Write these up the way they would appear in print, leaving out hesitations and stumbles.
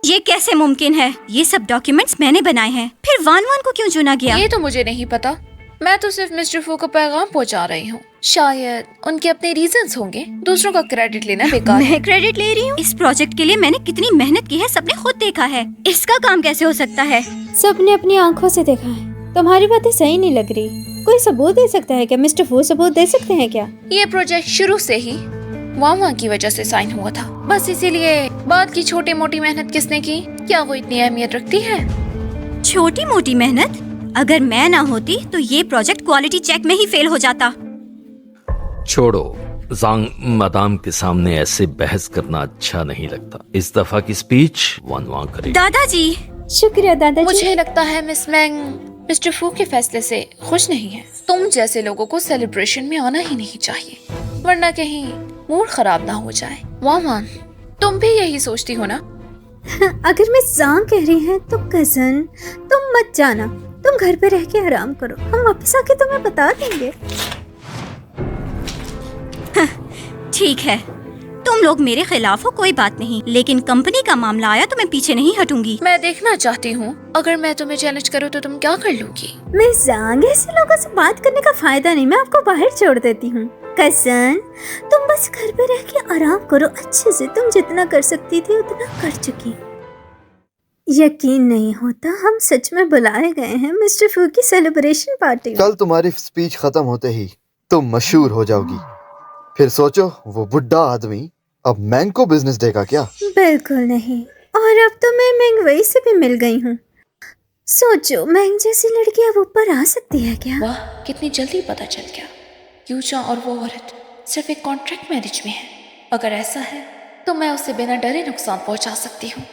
ये कैसे मुमकिन है? ये सब डॉक्यूमेंट्स मैंने बनाए हैं। फिर वान वान को क्यों चुना गया? ये तो मुझे नहीं पता। मैं तो सिर्फ मिस्टर फू को पैगाम पहुंचा रही हूँ। शायद उनके अपने रीजंस होंगे। दूसरों का क्रेडिट लेना बेकार है। मैं क्रेडिट ले रही हूँ? इस प्रोजेक्ट के लिए मैंने कितनी मेहनत की है, सबने खुद देखा है। इसका काम कैसे हो सकता है? सबने अपनी आंखों से देखा है। तुम्हारी बातें सही नहीं लग रही। कोई सबूत दे सकता है क्या? मिस्टर फू सबूत दे सकते हैं क्या? ये प्रोजेक्ट शुरू से ही वामा की वजह से साइन हुआ था, बस इसीलिए। बाद की छोटी मोटी मेहनत किसने की? क्या वो इतनी अहमियत रखती है? छोटी मोटी मेहनत? अगर मैं ना होती तो ये प्रोजेक्ट क्वालिटी चेक में ही फेल हो जाता। छोड़ो, ज़ांग मदाम के सामने ऐसे बहस करना अच्छा नहीं लगता। इस दफा की स्पीच वान वांग करेगी। दादाजी। शुक्रिया दादाजी। मुझे लगता है मिस मैंग मिस्टर फू के फैसले से खुश नहीं है। तुम जैसे लोगों को सेलिब्रेशन में आना ही नहीं चाहिए, वरना कहीं मूड खराब ना हो जाए। वामान, तुम भी यही सोचती हो ना? अगर मैं ज़ांग कह रही है तो कजन, तुम मत जाना। तुम घर पे रह के आराम करो, हम वापस आके तुम्हें बता देंगे। ठीक है, तुम लोग मेरे खिलाफ हो, कोई बात नहीं, लेकिन कंपनी का मामला आया तो मैं पीछे नहीं हटूंगी। मैं देखना चाहती हूँ, अगर मैं तुम्हें चैलेंज करूँ तो तुम क्या कर लोगी? मैं ज़ांग, ऐसे लोगों से बात करने का फायदा नहीं, मैं आपको बाहर छोड़ देती हूँ। कजन, तुम बस घर पे रह के आराम करो अच्छे से। तुम जितना कर सकती थी उतना कर चुकी। यकीन नहीं होता, हम सच में बुलाए गए हैं मिस्टर फू की सेलिब्रेशन पार्टी में। कल तुम्हारी स्पीच खत्म होते ही तुम मशहूर हो जाओगी। फिर सोचो, वो बुढ़ा आदमी अब मैंग को बिजनेस देगा क्या? बिल्कुल नहीं। और अब तो मैं मैंग वही से भी मिल गई हूँ। सोचो, मैंग जैसी लड़की अब ऊपर आ सकती है क्या? वाह, कितनी जल्दी पता चल गया। यूचा और वो औरत सिर्फ एक कॉन्ट्रैक्ट मैरिज में है। अगर ऐसा है तो मैं उसे बिना डरे नुकसान पहुंचा सकती हूँ।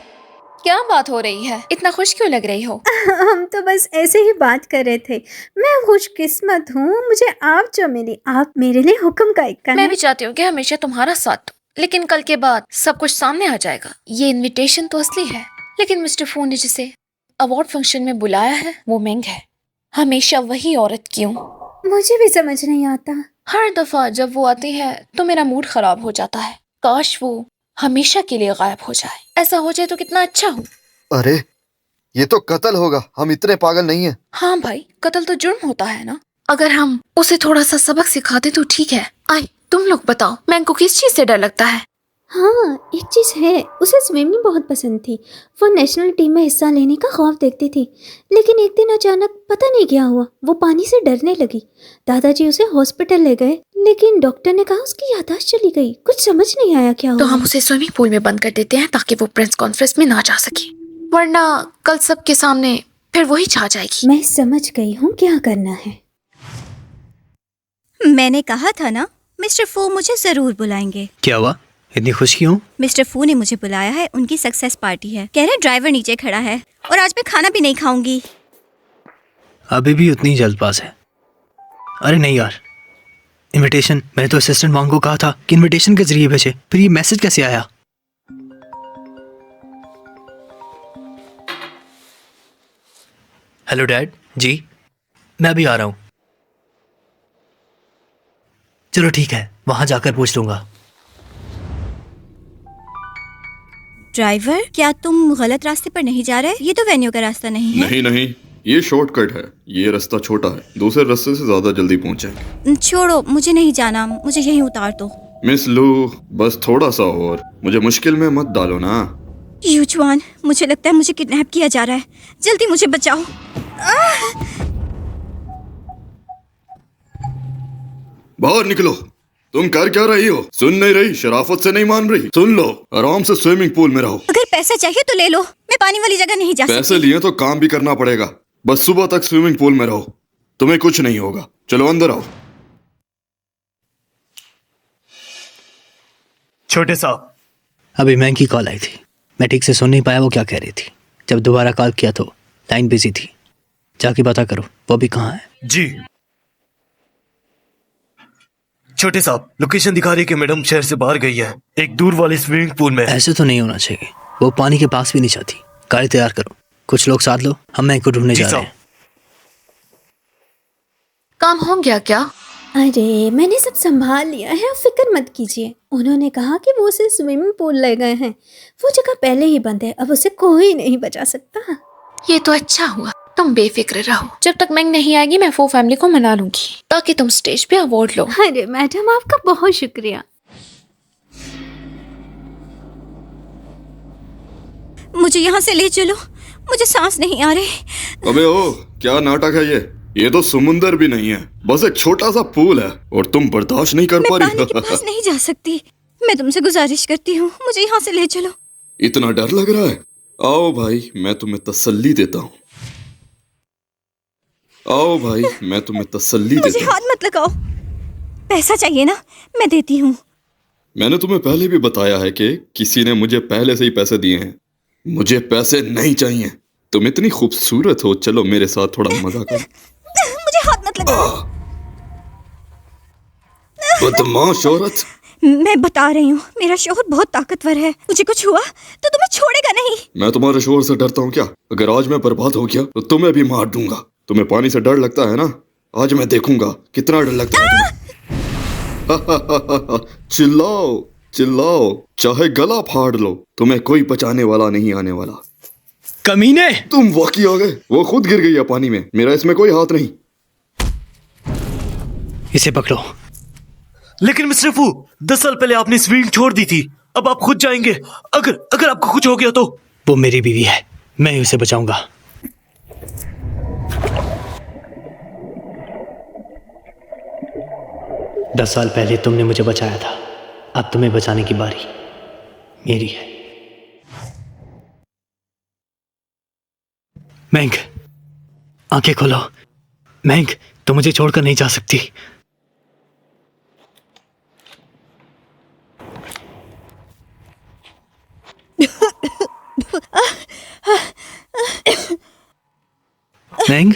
क्या बात हो रही है? इतना खुश क्यों लग रही हो? हम तो बस ऐसे ही बात कर रहे थे। मैं खुशकिस्मत हूँ, मुझे आप जो मिली। आप मेरे लिए हुक्म का एक मैं भी चाहती हूँ कि हमेशा तुम्हारा साथ दूं, लेकिन कल के बाद सब कुछ सामने आ जाएगा। ये इनविटेशन तो असली है, लेकिन मिस्टर फू ने जिसे अवार्ड फंक्शन में बुलाया है वो मैंग है। हमेशा वही औरत क्यों? मुझे भी समझ नहीं आता। हर दफा जब वो आती है तो मेरा मूड खराब हो जाता है। काश वो हमेशा के लिए गायब हो जाए। ऐसा हो जाए तो कितना अच्छा हो। अरे, ये तो कत्ल होगा। हम इतने पागल नहीं हैं। हाँ भाई, कत्ल तो जुर्म होता है ना। अगर हम उसे थोड़ा सा सबक सिखाते तो ठीक है। आई, तुम लोग बताओ, मैंग को किस चीज से डर लगता है? हाँ, एक चीज है, उसे स्विमिंग बहुत पसंद थी। वो नेशनल टीम में हिस्सा लेने का ख्वाब देखती थी, लेकिन एक दिन अचानक पता नहीं क्या हुआ, वो पानी से डरने लगी। दादाजी उसे हॉस्पिटल ले गए, लेकिन डॉक्टर ने कहा उसकी याददाश्त चली गई। कुछ समझ नहीं आया क्या हुआ। तो हम उसे स्विमिंग पूल में बंद कर देते हैं ताकि वो प्रेस कॉन्फ्रेंस में ना जा सके, वरना कल सबके सामने फिर वही छा जाएगी। मैं समझ गई हूँ क्या करना है। मैंने कहा था ना, मिस्टर फू मुझे जरूर बुलाएंगे। क्या हुआ? इतनी खुश क्यों? मिस्टर फू ने मुझे बुलाया है, उनकी सक्सेस पार्टी है। कह रहे ड्राइवर नीचे खड़ा है और आज मैं खाना भी नहीं खाऊंगी। अभी भी उतनी जल्दबाज है? अरे नहीं यार, इनविटेशन मैंने तो असिस्टेंट वांग को कहा था कि इनविटेशन के जरिए भेजे, फिर ये मैसेज कैसे आया? हेलो डैड जी, मैं अभी आ रहा हूँ। चलो ठीक है, वहां जाकर पूछ लूंगा। ड्राइवर, क्या तुम गलत रास्ते पर नहीं जा रहे? ये तो वेन्यू का रास्ता नहीं है। नहीं नहीं, ये शॉर्टकट है। ये रास्ता छोटा है, दूसरे रास्ते से ज्यादा जल्दी पहुंचेंगे। छोड़ो, मुझे नहीं जाना, मुझे यहीं उतार दो। मिस लू, बस थोड़ा सा और, मुझे मुश्किल में मत डालो ना। यूचुआन, मुझे लगता है मुझे किडनैप किया जा रहा है। जल्दी मुझे बचाओ। बाहर निकलो। तुम कर क्या रही हो? सुन नहीं रही? शराफत से नहीं मान रही? सुन लो, आराम से स्विमिंग पूल में रहो। अगर पैसा चाहिए तो ले लो, मैं पानी वाली जगह नहीं जा सकती। पैसे लिए तो काम भी करना पड़ेगा। बस सुबह तक स्विमिंग पूल में रहो, तुम्हें कुछ नहीं होगा। चलो अंदर आओ। छोटे साहब, अभी मैंग की कॉल आई थी, मैं ठीक से सुन नहीं पाया वो क्या कह रही थी। जब दोबारा कॉल किया तो लाइन बिजी थी। जाके पता करो वो भी कहाँ है। जी छोटे साहब, लोकेशन दिखा रही है कि मैडम शहर से बाहर गई है, एक दूर वाले स्विमिंग पूल में। ऐसे तो नहीं होना चाहिए, वो पानी के पास भी नहीं जाती। गाड़ी तैयार करो, कुछ लोग साथ लो, हम मैंग को ढूंढने जा रहे हैं। काम हो गया क्या? अरे मैंने सब संभाल लिया है, आप फिक्र मत कीजिए। उन्होंने कहा कि वो उसे स्विमिंग पूल ले गए हैं, वो जगह पहले ही बंद है, अब उसे कोई नहीं बचा सकता। ये तो अच्छा हुआ, तुम बेफिक्र रहो। जब तक मैंग नहीं आएगी मैं फो फैमिली को मना लूंगी ताकि तुम स्टेज पे अवार्ड लो। अरे मैडम आपका बहुत शुक्रिया। मुझे यहाँ से ले चलो, मुझे सांस नहीं आ रहे। अबे ओ, क्या नाटक है ये तो समुंदर भी नहीं है, बस एक छोटा सा पूल है और तुम बर्दाश्त नहीं कर पा मैं पानी के रही। पास नहीं जा सकती, मैं तुमसे गुजारिश करती हूँ, मुझे यहाँ से ले चलो। इतना डर लग रहा है? आओ भाई, मैं तुम्हें तसल्ली देता हूँ। आओ भाई, मैं तुम्हें तसल्ली मुझे देता हूँ। हाथ मत लगाओ, पैसा चाहिए ना, मैं देती हूँ। मैंने तुम्हें पहले भी बताया है कि किसी ने मुझे पहले से ही पैसे दिए हैं, मुझे पैसे नहीं चाहिए। तुम इतनी खूबसूरत हो, चलो मेरे साथ थोड़ा मजा करो। मुझे हाथ मत लगाओ। बदमाश औरत। मैं बता रही हूँ, मेरा शोहर बहुत ताकतवर है, मुझे कुछ हुआ तो तुम्हें छोड़ेगा नहीं। मैं तुम्हारे शोर से डरता हूँ क्या? अगर आज मैं बर्बाद हो गया तो तुम्हें भी मार दूंगा। तुम्हें पानी से डर लगता है ना? आज मैं देखूंगा कितना डर लगता है तुम्हें। चिल्लाओ चिल्लाओ, चाहे गला फाड़ लो, तुम्हें कोई बचाने वाला नहीं आने वाला। कमीने! तुम वाकई आ गए, वो खुद गिर गई है पानी में, मेरा इसमें कोई हाथ नहीं। इसे पकड़ो। लेकिन मिस्टर फू, 10 साल पहले आपने स्विमिंग छोड़ दी थी, अब आप खुद जाएंगे। अगर अगर आपको कुछ हो गया तो? वो मेरी बीवी है, मैं ही उसे बचाऊंगा। दस साल पहले तुमने मुझे बचाया था, अब तुम्हें बचाने की बारी मेरी है। मैंग, आंखें खोलो। मैंग, तुम मुझे छोड़कर नहीं जा सकती। मैंग,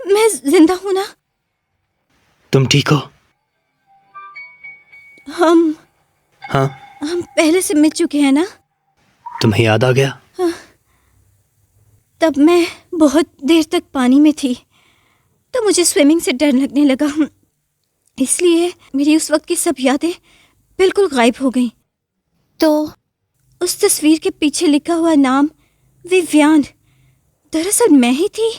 मैं जिंदा हूं ना? तुम ठीक हो? हम हाँ। पहले से मिल चुके हैं ना? तुम्हें याद आ गया? तब मैं बहुत देर तक पानी में थी तो मुझे स्विमिंग से डर लगने लगा, इसलिए मेरी उस वक्त की सब यादें बिल्कुल गायब हो गईं। तो उस तस्वीर के पीछे लिखा हुआ नाम विवियान, दरअसल मैं ही थी।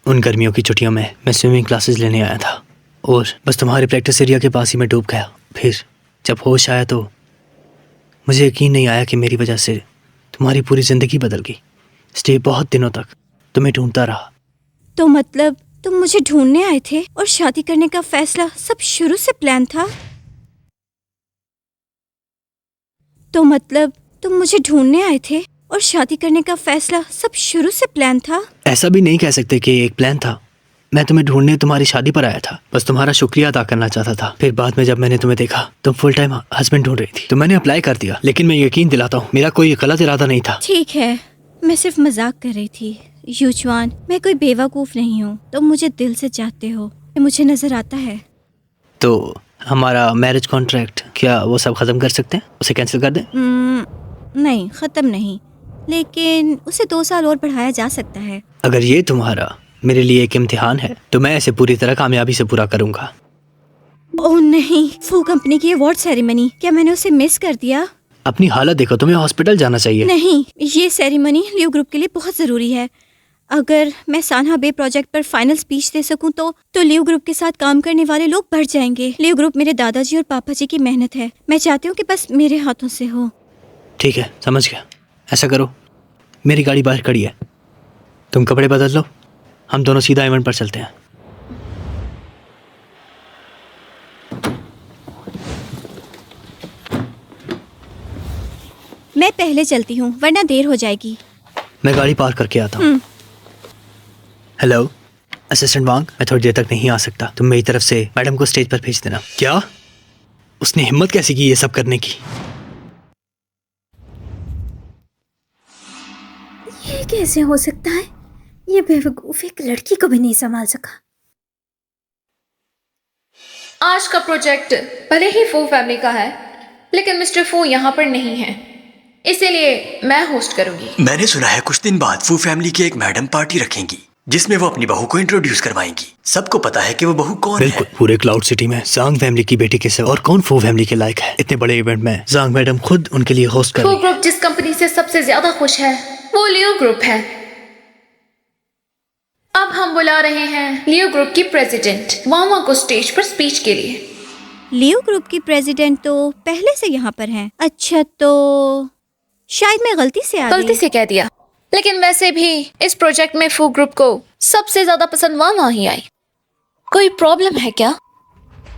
उन गर्मियों की छुट्टियों में मैं स्विमिंग क्लासेस लेने आया था और बस तुम्हारे प्रैक्टिस एरिया के पास ही मैं डूब गया। फिर जब होश आया तो मुझे यकीन नहीं आया कि मेरी वजह से तुम्हारी पूरी ज़िंदगी बदल गई। इसलिए बहुत दिनों तक तुम्हें ढूंढता रहा। तो मतलब तुम मुझे ढूंढने आए थे और शादी करने का फैसला सब शुरू से प्लान था? तो मतलब तुम मुझे ढूंढने आए थे और शादी करने का फैसला सब शुरू से प्लान था? ऐसा भी नहीं कह सकते कि एक प्लान था। मैं तुम्हें ढूंढने तुम्हारी शादी पर आया था, बस तुम्हारा शुक्रिया अदा करना चाहता था। फिर बाद में जब मैंने तुम्हें देखा तुम फुल टाइम हस्बैंड ढूंढ रही थी तो मैंने अप्लाई कर दिया। लेकिन मैं यकीन दिलाता हूँ मेरा कोई गलत इरादा नहीं था। ठीक है, मैं सिर्फ मजाक कर रही थी। यूचुआन, मैं कोई बेवकूफ़ नहीं हूँ, तुम मुझे दिल से चाहते हो, मुझे नजर आता है। तो हमारा मैरिज कॉन्ट्रैक्ट क्या वो सब खत्म कर सकते हैं? उसे कैंसिल कर दें? नहीं, ख़त्म नहीं, लेकिन उसे 2 साल और बढ़ाया जा सकता है। अगर ये तुम्हारा मेरे लिए एक इम्तिहान है तो मैं इसे पूरी तरह कामयाबी से पूरा करूंगा। ओह नहीं, फू कंपनी की अवार्ड सेरेमनी, क्या मैंने उसे मिस कर दिया? अपनी हालत देखो, तुम्हें हॉस्पिटल जाना चाहिए। नहीं, ये सेरेमनी लियो ग्रुप के लिए बहुत ज़रूरी है। अगर मैं सान्हा बे प्रोजेक्ट पर फाइनल स्पीच दे सकूं तो लियो ग्रुप के साथ काम करने वाले लोग बढ़ जाएंगे। लियो ग्रुप मेरे दादाजी और पापा जी की मेहनत है, मैं चाहती हूँ कि बस मेरे हाथों से हो। ठीक है, समझ गया। ऐसा करो, मेरी गाड़ी बाहर खड़ी है, तुम कपड़े बदल लो, हम दोनों सीधा इवेंट पर चलते हैं। मैं पहले चलती हूँ वरना देर हो जाएगी। मैं गाड़ी पार्क करके आता हूँ। हेलो असिस्टेंट वांग, मैं थोड़ी देर तक नहीं आ सकता, तुम मेरी तरफ से मैडम को स्टेज पर भेज देना। क्या? उसने हिम्मत कैसी की ये सब करने की? ये कैसे हो सकता है? ये बेवकूफ एक लड़की को भी नहीं संभाल सका। आज का प्रोजेक्ट भले ही फू फैमिली का है, लेकिन मिस्टर फू यहाँ पर नहीं है। इसीलिए मैं होस्ट करूंगी। मैंने सुना है कुछ दिन बाद फू फैमिली की एक मैडम पार्टी रखेंगी जिसमें वो अपनी बहू को इंट्रोड्यूस करवाएंगी। सबको पता है कि वो बहू कौन बिल्कुल, है। पूरे क्लाउड सिटी में जांग फैमिली की बेटी के सिवा और कौन फू फैमिली के लायक है। इतने बड़े इवेंट में जांग मैडम खुद उनके लिए होस्ट कर फू रही है। ग्रुप जिस कंपनी से सबसे ज्यादा खुश है वो लियो ग्रुप है। अब हम बुला रहे हैं लियो ग्रुप की प्रेसिडेंट वावा को स्टेज पर स्पीच के लिए। लियो ग्रुप की प्रेसिडेंट तो पहले से यहाँ पर हैं। अच्छा, तो शायद मैं गलती से आ गलती गई। से कह दिया, लेकिन वैसे भी इस प्रोजेक्ट में फू ग्रुप को सबसे ज्यादा पसंद वावा ही आई। कोई प्रॉब्लम है क्या?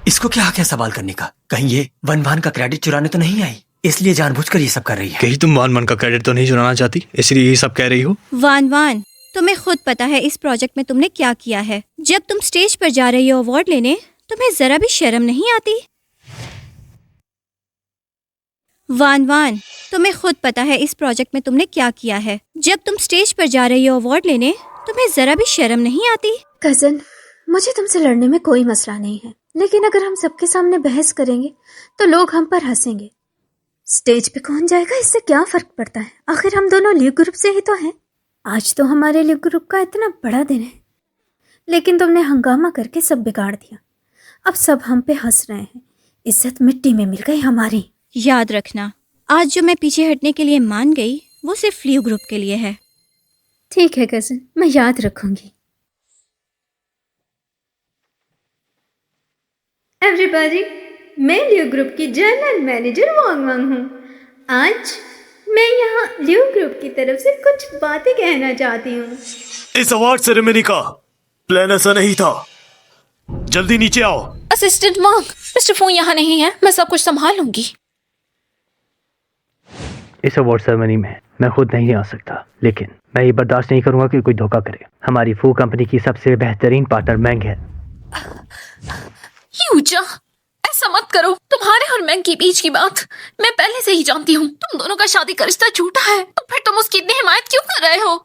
इसको क्या हक है सवाल करने का? कहीं ये वन वान का क्रेडिट चुराने तो नहीं आई, इसलिए जानबूझकर ये सब कर रही है। कहीं तुम वान मन का क्रेडिट तो नहीं चुराना चाहती, इसलिए ये सब कह रही हो? वान वान, तुम्हें खुद पता है इस प्रोजेक्ट में तुमने क्या किया है। जब तुम स्टेज पर जा रही हो अवार्ड लेने, तुम्हें जरा भी शर्म नहीं आती? वान वान, तुम्हें खुद पता है इस प्रोजेक्ट में तुमने क्या किया है। जब तुम स्टेज पर जा रही हो अवार्ड लेने, तुम्हें जरा भी शर्म नहीं आती? कजन, मुझे तुमसे लड़ने में कोई मसला नहीं है, लेकिन अगर हम सबके सामने बहस करेंगे तो लोग हम पर हंसेंगे। स्टेज पे कौन जाएगा इससे क्या फर्क पड़ता है? आखिर हम दोनों लियो ग्रुप से ही तो हैं। आज तो हमारे लियो ग्रुप का इतना बड़ा दिन है, लेकिन तुमने हंगामा करके सब बिगाड़ दिया। अब सब हम पे हंस रहे हैं। इज्जत मिट्टी में मिल गई हमारी। याद रखना, आज जो मैं पीछे हटने के लिए मान गई वो सिर्फ लियो ग्रुप के लिए है। ठीक है कजन, मैं याद रखूंगी। एवरीबॉडी, मैं लियो ग्रुप की जनरल मैनेजर वांग वांग हूँ। आज मैं यहाँ लियो ग्रुप की तरफ से कुछ बातें कहना चाहती हूँ। इस अवार्ड सेरेमनी का प्लान ऐसा नहीं था। जल्दी नीचे आओ। असिस्टेंट वांग, मिस्टर फू यहाँ नहीं है, मैं सब कुछ संभाल लूंगी। इस अवार्ड सेरेमनी में मैं खुद नहीं आ सकता, लेकिन मैं ये बर्दाश्त नहीं करूंगा कि कोई धोखा करे। हमारी फू कंपनी की सबसे बेहतरीन पार्टनर मैंग है। यूजा, ऐसा मत करो। तुम्हारे और मैंग के बीच की बात मैं पहले से ही जानती हूँ। तुम दोनों का शादी का रिश्ता झूठा है, तो फिर तुम उसकी इतनी हिमायत क्यों कर रहे हो?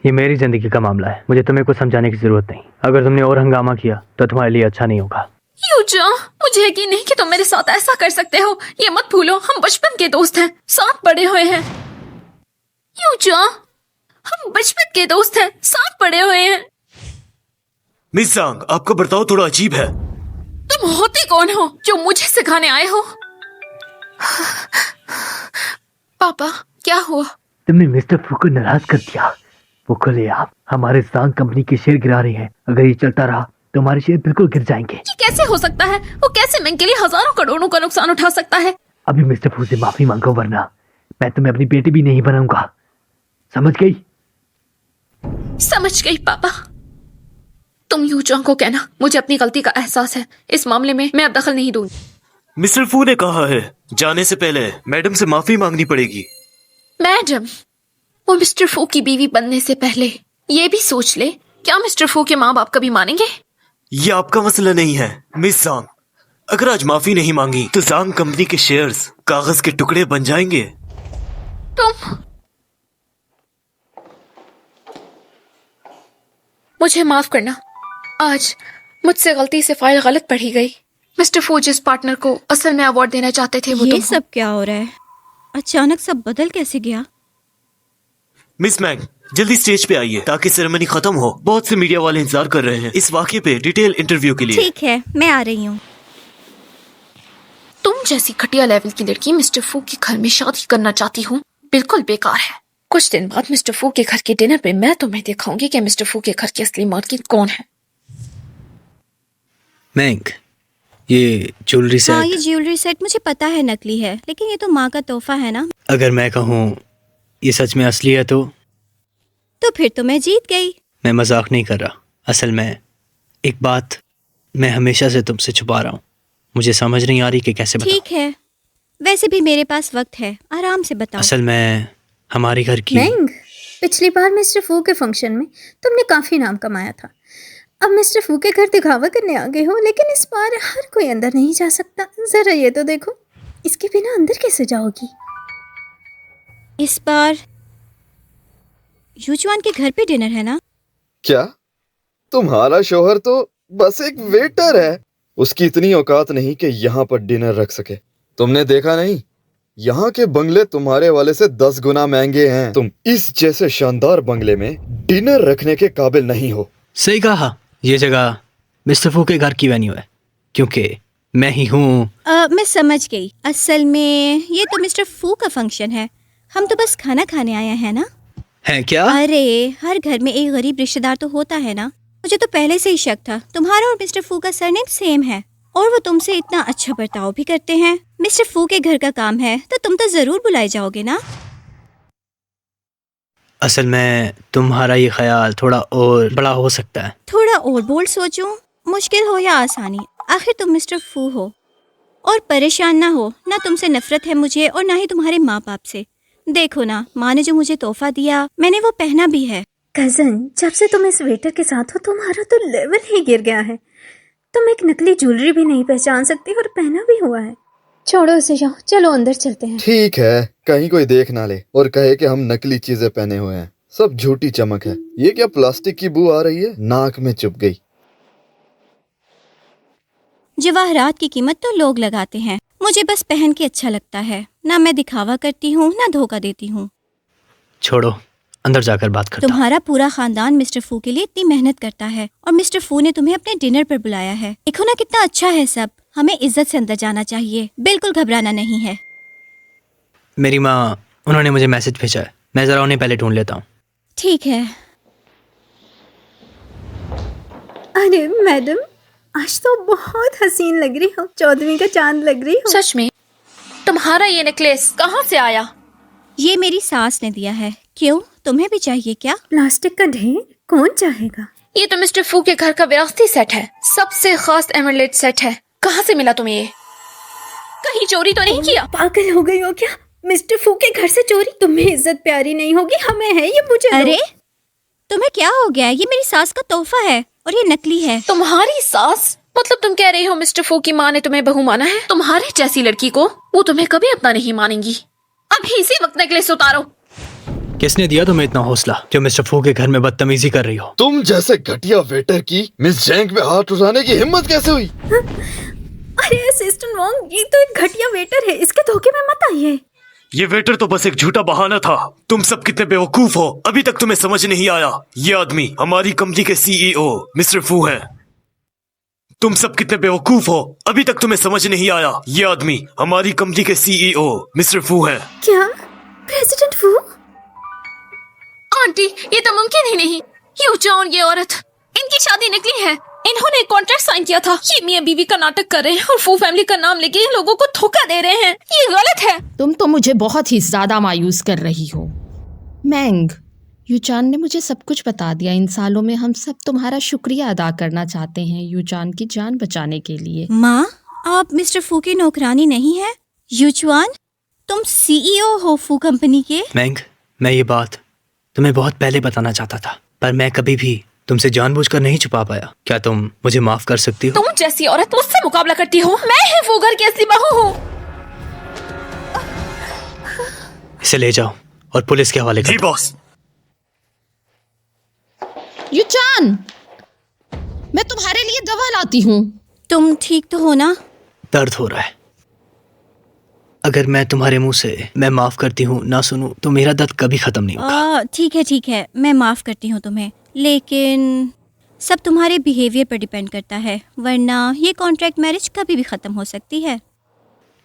ये मेरी जिंदगी का मामला है, मुझे तुम्हें कुछ समझाने की जरूरत नहीं। अगर तुमने और हंगामा किया तो तुम्हारे लिए अच्छा नहीं होगा। यूजा, मुझे यकीन नहीं कि तुम मेरे साथ ऐसा कर सकते हो। ये मत भूलो, हम बचपन के दोस्त हैं, साथ बड़े हुए हैं। यूजा, हम बचपन के दोस्त हैं, साथ बड़े हुए हैं। मिस जांग, आपका बर्ताव थोड़ा अजीब है। तुम होते कौन हो जो मुझे सिखाने आए हो? पापा, क्या हुआ? तुमने मिस्टर फू को नाराज कर दिया। वो खुले आप हमारे जांग कंपनी के शेयर गिरा रहे हैं। अगर ये चलता रहा तो हमारे शेयर बिल्कुल गिर जाएंगे। ये कैसे हो सकता है? वो कैसे मैंग के लिए हजारों करोड़ों का नुकसान उठा सकता है? अभी मिस्टर फू से माफी मांगो, वरना मैं तुम्हें अपनी बेटी भी नहीं बनाऊंगा। समझ गई? समझ गई पापा। तुम यूजांग को कहना मुझे अपनी गलती का एहसास है। इस मामले में मैं अब दखल नहीं दूंगी। मिस्टर फू ने कहा है जाने से पहले मैडम से माफी मांगनी पड़ेगी। मैडम, वो मिस्टर फू की बीवी बनने से पहले ये भी सोच ले, क्या मिस्टर फू के माँ बाप कभी मानेंगे? ये आपका मसला नहीं है मिस जांग। अगर आज माफी नहीं मांगी तो जांग कंपनी के शेयर्स कागज के टुकड़े बन जाएंगे। तुम मुझे माफ करना, आज मुझसे गलती से फाइल गलत पढ़ी गई। मिस्टर फू जिस पार्टनर को असल में अवार्ड देना चाहते थे वो ये तुम हो। सब क्या हो रहा है? अचानक सब बदल कैसे गया? मिस मैंग, जल्दी स्टेज पे आइए ताकि सेरेमनी खत्म हो। बहुत से मीडिया वाले इंतजार कर रहे हैं इस वाकये पे डिटेल इंटरव्यू के लिए। ठीक है, मैं आ रही हूँ। तुम जैसी घटिया लेवल की लड़की मिस्टर फू के घर में शादी करना चाहती हूँ, बिल्कुल बेकार है। कुछ दिन बाद मिस्टर फू के घर के डिनर पे मैं तुम्हें दिखाऊंगी कि मिस्टर फू के घर की असली मालकिन कौन है। मैंग, ये ज्वेलरी हाँ, ये सेट ज्वेलरी सेट मुझे पता है नकली है, लेकिन ये तो माँ का तोहफा है ना। अगर मैं कहूँ ये सच में असली है तो फिर तो मैं जीत गई। मैं मजाक नहीं कर रहा। असल में एक बात मैं हमेशा से तुमसे छुपा रहा हूँ। मुझे समझ नहीं आ रही कि कैसे बताऊं। ठीक है, वैसे भी मेरे पास वक्त है, आराम से बताओ। असल में हमारे घर की मैंग, पिछली बार मिस्टर फू के फंक्शन में तुमने काफी नाम कमाया था। अब मिस्टर फू के घर दिखावा करने आ गए हो, लेकिन इस बार हर कोई अंदर नहीं जा सकता। जरा ये तो देखो, इसके बिना अंदर कैसे जाओगी? इस बार यूजुआन के घर पे डिनर है ना? क्या तुम्हारा शोहर तो बस एक वेटर है? उसकी इतनी औकात नहीं कि यहाँ पर डिनर रख सके। तुमने देखा नहीं, यहाँ के बंगले तुम्हारे वाले से 10 गुना महंगे हैं। तुम इस जैसे शानदार बंगले में डिनर रखने के काबिल नहीं हो। सही कहा, ये जगह मिस्टर फू के घर की वेन्यू है, क्योंकि मैं ही हूँ। मैं समझ गई। असल में ये तो मिस्टर फू का फंक्शन है, हम तो बस खाना खाने आए हैं ना। है क्या? अरे हर घर में एक गरीब रिश्तेदार तो होता है ना। मुझे तो पहले से ही शक था, तुम्हारा और मिस्टर फू का सरनेम सेम है और वो तुमसे इतना अच्छा बर्ताव भी करते हैं। मिस्टर फू के घर का काम है तो तुम तो जरूर बुलाए जाओगे ना। असल में तुम्हारा ये ख्याल थोड़ा और बड़ा हो सकता है। थोड़ा और बोल्ड सोचो, मुश्किल हो या आसानी, आखिर तुम मिस्टर फू हो। और परेशान ना हो, ना तुमसे नफरत है मुझे और ना ही तुम्हारे माँ बाप से। देखो ना, माँ ने जो मुझे तोहफा दिया मैंने वो पहना भी है। कजन, जब से तुम इस वेटर के साथ हो तुम्हारा तो लेवल ही गिर गया है। तुम एक नकली ज्वेलरी भी नहीं पहचान सकती और पहना भी हुआ है। छोड़ो उसे, जाओ चलो अंदर चलते हैं। ठीक है, कहीं कोई देख ना ले और कहे कि हम नकली चीजें पहने हुए हैं। सब झूठी चमक है। ये क्या प्लास्टिक की बू आ रही है, नाक में चुभ गई। जवाहरात की कीमत तो लोग लगाते हैं, मुझे बस पहन के अच्छा लगता है। ना मैं दिखावा करती हूँ ना धोखा देती हूँ। छोड़ो, अंदर जाकर बात करता हूँ। तुम्हारा पूरा खानदान मिस्टर फू के लिए इतनी मेहनत करता है और मिस्टर फू ने तुम्हें अपने डिनर पर बुलाया है। देखो ना कितना अच्छा है सब। हमें इज्जत से अंदर जाना चाहिए, बिल्कुल घबराना नहीं है। मेरी माँ, उन्होंने मुझे मैसेज भेजा है, मैं जरा उन्हें पहले ढूंढ लेता हूँ। ठीक है। अरे मैडम, आज तो बहुत हसीन लग रही हो, 14वीं का चांद लग रही हो। सच में? तुम्हारा ये नेकलेस कहाँ से आया? ये मेरी सास ने दिया है। क्यों, तुम्हें भी चाहिए क्या? प्लास्टिक का ढेर कौन चाहेगा? ये तो मिस्टर फू के घर का विरासती सेट है, सबसे खास एमरल्ड सेट है। कहाँ से मिला तुम्हें ये? कहीं चोरी तो नहीं किया? पागल हो गई हो क्या? मिस्टर फू के घर से चोरी? तुम्हें इज्जत प्यारी नहीं होगी, हमें है, ये मुझे दो। अरे तुम्हें क्या हो गया? ये मेरी सास का तोहफा है और ये नकली है। तुम्हारी सास? मतलब तुम कह रही हो मिस्टर फू की माँ ने तुम्हें बहू माना है? तुम्हारी जैसी लड़की को वो तुम्हें कभी अपना नहीं मानेंगी। अभी इसी वक्त नेकलेस उतारो। किसने दिया तुम्हें इतना हौसला जो मिस्टर फू के घर में बदतमीजी कर रही हो? तुम जैसे घटिया वेटर की मिस जैंग पे हाथ उठाने की हिम्मत कैसे हुई? अरे असिस्टेंट वोंग, ये तो एक घटिया वेटर है, इसके धोखे में मत आइए। ये वेटर तो बस एक झूठा बहाना था। तुम सब कितने बेवकूफ हो, अभी तक तुम्हें समझ नहीं आया। ये आदमी हमारी कंपनी के सीईओ मिस्टर फू हैं। तुम सब कितने बेवकूफ हो, अभी तक तुम्हें समझ नहीं आया। ये आदमी हमारी कंपनी के सीईओ मिस्टर फू हैं। क्या प्रेसिडेंट फू? आंटी, ये तो मुमकिन ही नहीं। यूचा और ये औरत, इनकी शादी नकली है। इन्होंने एक कॉन्ट्रैक्ट साइन किया था। ये मियां बीवी का नाटक कर रहे हैं और फू फैमिली का नाम लेके लोगों को धोखा दे रहे हैं। ये गलत है। तुम तो मुझे बहुत ही ज्यादा मायूस कर रही हो। मैंग, यूचान ने मुझे सब कुछ बता दिया। इन सालों में हम सब तुम्हारा शुक्रिया अदा करना चाहते हैं यूचान की जान बचाने के लिए। माँ, आप मिस्टर फू की नौकरानी नहीं है? यूचुआन, तुम सीईओ हो फू कंपनी के? मैंग, मैं ये बात तुम्हें बहुत पहले बताना चाहता था, पर मैं कभी भी तुमसे जानबूझकर नहीं छुपा पाया। क्या तुम मुझे माफ कर सकती हो? तुम जैसी औरत मुझसे मुकाबला करती हो? मैं ही फू घर की असली बहू हूँ। इसे ले जाओ और पुलिस के हवाले कर जी दो। बॉस। यूचान, मैं तुम्हारे लिए दवा लाती हूँ। तुम ठीक तो हो ना? दर्द हो रहा है। अगर मैं तुम्हारे मुंह से मैं माफ करती हूँ ना सुनूं तो मेरा दर्द कभी खत्म नहीं होगा। ठीक है, मैं माफ करती हूँ तुम्हें, लेकिन सब तुम्हारे बिहेवियर पर डिपेंड करता है, वरना ये कॉन्ट्रैक्ट मैरिज कभी भी खत्म हो सकती है।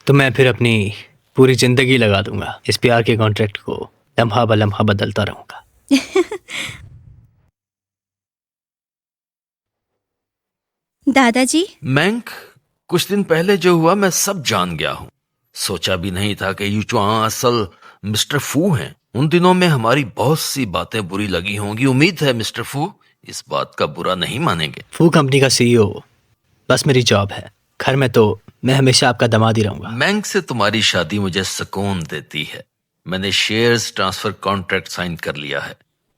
तो मैं फिर अपनी पूरी जिंदगी लगा दूंगा इस प्यार के कॉन्ट्रैक्ट को, लम्हा ब लम्हा बदलता रहूंगा। दादाजी, मैंक, कुछ दिन पहले जो हुआ मैं सब जान गया हूँ। सोचा भी नहीं था कि यूचुआन असल मिस्टर फू हैं। उन दिनों में हमारी बहुत सी बातें बुरी लगी होंगी। उम्मीद है मिस्टर फू इस बात का बुरा नहीं मानेंगे। फू कंपनी का सीईओ बस मेरी जॉब है, घर में तो मैं हमेशा आपका दामाद ही रहूंगा। मैंक से तुम्हारी शादी मुझे सुकून देती है। मैंने शेयर्स ट्रांसफर कॉन्ट्रैक्ट साइन कर लिया है।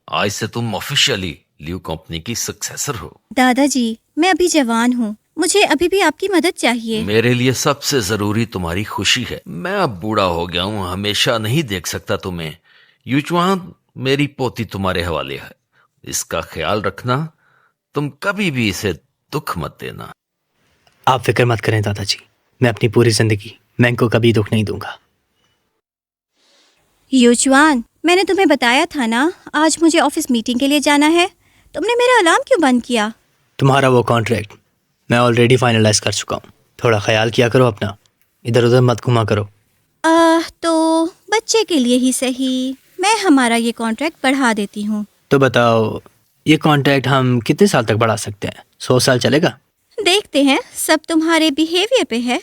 आज से तुम ऑफिशियली ल्यू कंपनी की सक्सेसर हो। दादाजी, मैं अभी जवान हूँ, मुझे अभी भी आपकी मदद चाहिए। मेरे लिए सबसे जरूरी तुम्हारी खुशी है। मैं अब बूढ़ा हो गया हूँ, हमेशा नहीं देख सकता तुम्हें। यूचुआन, मेरी पोती तुम्हारे हवाले है, इसका ख्याल रखना। तुम कभी भी इसे दुख मत देना। आप फिक्र मत करें दादाजी, मैं अपनी पूरी जिंदगी मैंग को कभी दुख नहीं दूंगा। यूचुआन, मैंने तुम्हें बताया था ना, आज मुझे ऑफिस मीटिंग के लिए जाना है। तुमने मेरा अलार्म क्यों बंद किया? तुम्हारा वो कॉन्ट्रैक्ट मैं ऑलरेडी फाइनलाइज कर चुका हूँ। थोड़ा ख्याल किया करो अपना, इधर उधर मत घुमा करो। तो बच्चे के लिए ही सही, मैं हमारा ये कॉन्ट्रैक्ट बढ़ा देती हूँ। तो बताओ, ये कॉन्ट्रैक्ट हम कितने साल तक बढ़ा सकते हैं? 100 साल चलेगा? देखते हैं, सब तुम्हारे बिहेवियर पे है।